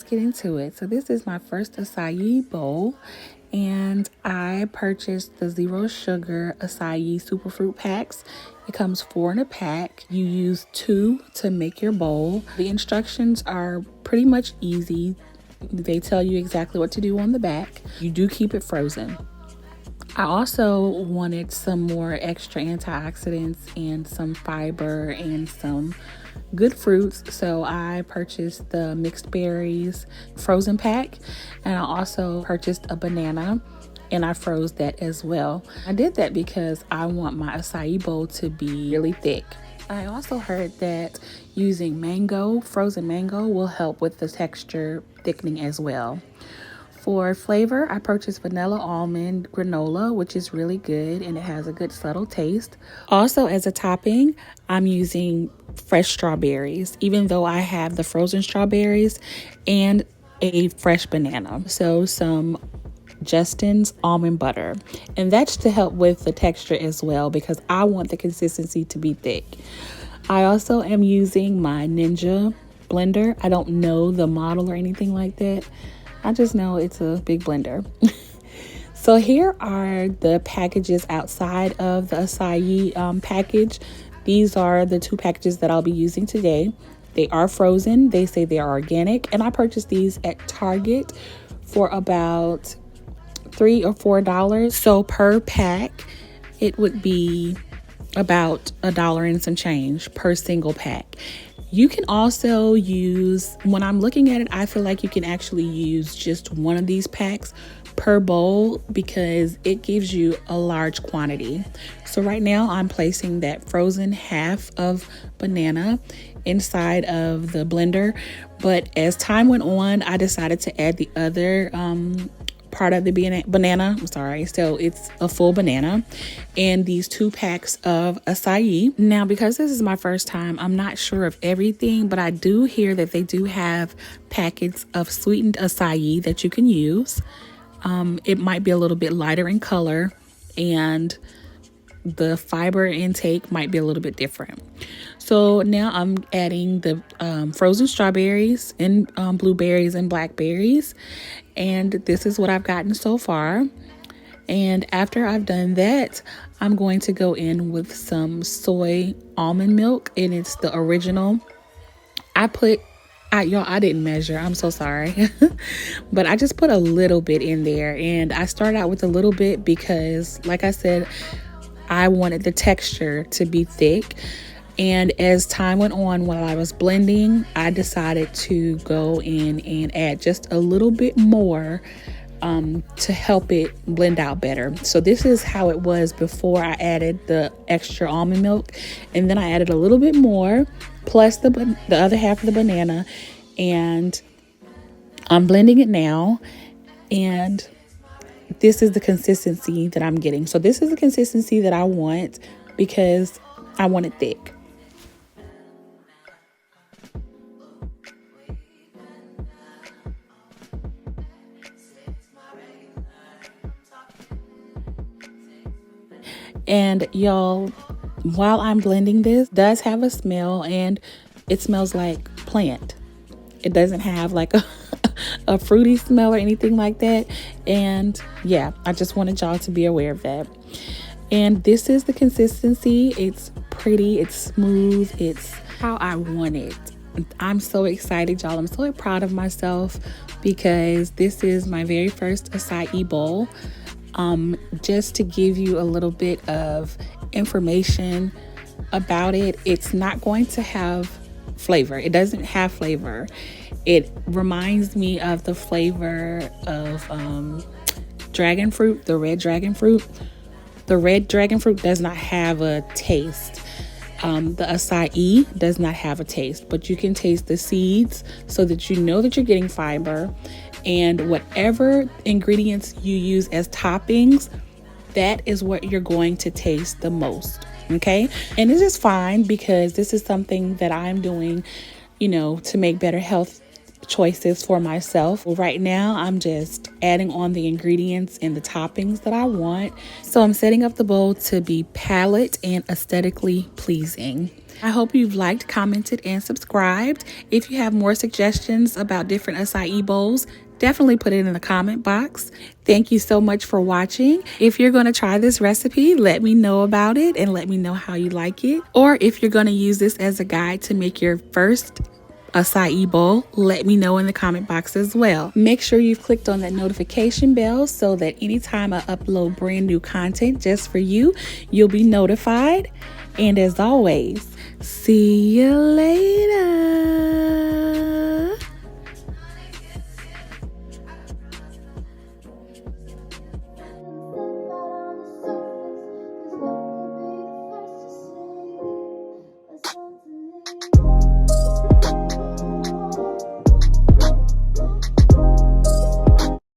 get into it. So this is my first acai bowl, and I purchased the zero sugar acai superfruit packs. It comes 4 in a pack. You use 2 to make your bowl. The instructions are pretty much easy. They tell you exactly what to do on the back. You do keep it frozen. I also wanted some more extra antioxidants and some fiber and some good fruits, so I purchased the mixed berries frozen pack, and I also purchased a banana and I froze that as well. I did that because I want my acai bowl to be really thick. I also heard that using frozen mango will help with the texture thickening as well. For flavor, I purchased vanilla almond granola, which is really good and it has a good subtle taste. Also, as a topping, I'm using fresh strawberries, even though I have the frozen strawberries and a fresh banana. So some Justin's almond butter, and that's to help with the texture as well because I want the consistency to be thick. I also am using my Ninja blender. I don't know the model or anything like that. I just know it's a big blender. So here are the packages outside of the acai package. These are the 2 packages that I'll be using today. They are frozen. They say they are organic, and I purchased these at Target for about $3 or $4. So per pack, it would be about $1 and some change per single pack. You can also use, when I'm looking at it, I feel like you can actually use just one of these packs per bowl because it gives you a large quantity. So right now I'm placing that frozen half of banana inside of the blender, but as time went on, I decided to add the other part of the banana. I'm sorry. So it's a full banana and these 2 packs of acai. Now, because this is my first time, I'm not sure of everything, but I do hear that they do have packets of sweetened acai that you can use. It might be a little bit lighter in color and the fiber intake might be a little bit different. So now I'm adding the frozen strawberries and blueberries and blackberries. And this is what I've gotten so far. And after I've done that, I'm going to go in with some soy almond milk, and it's the original. I didn't measure. I'm so sorry. But I just put a little bit in there, and I started out with a little bit because, like I said, I wanted the texture to be thick. And as time went on, while I was blending, I decided to go in and add just a little bit more to help it blend out better. So this is how it was before I added the extra almond milk. And then I added a little bit more, plus the other half of the banana. And I'm blending it now. And this is the consistency that I'm getting. So this is the consistency that I want because I want it thick. And y'all, while I'm blending, this does have a smell, and it smells like plant. It doesn't have like a fruity smell or anything like that. And yeah, I just wanted y'all to be aware of that. And this is the consistency. It's pretty, it's smooth, it's how I want it. I'm so excited, y'all. I'm so proud of myself because this is my very first acai bowl. Just to give you a little bit of information about it, it's not going to have flavor. It doesn't have flavor. It reminds me of the flavor of dragon fruit, the red dragon fruit. The red dragon fruit does not have a taste. The acai does not have a taste, but you can taste the seeds so that you know that you're getting fiber. And whatever ingredients you use as toppings, that is what you're going to taste the most. Okay. And this is fine because this is something that I'm doing, to make better health choices for myself. Right now, I'm just adding on the ingredients and the toppings that I want. So I'm setting up the bowl to be palate and aesthetically pleasing. I hope you've liked, commented, and subscribed. If you have more suggestions about different acai bowls, definitely put it in the comment box. Thank you so much for watching. If you're going to try this recipe, let me know about it and let me know how you like it. Or if you're going to use this as a guide to make your first acai bowl, let me know in the comment box as well. Make sure you've clicked on that notification bell so that anytime I upload brand new content just for you, you'll be notified. And as always, see you later.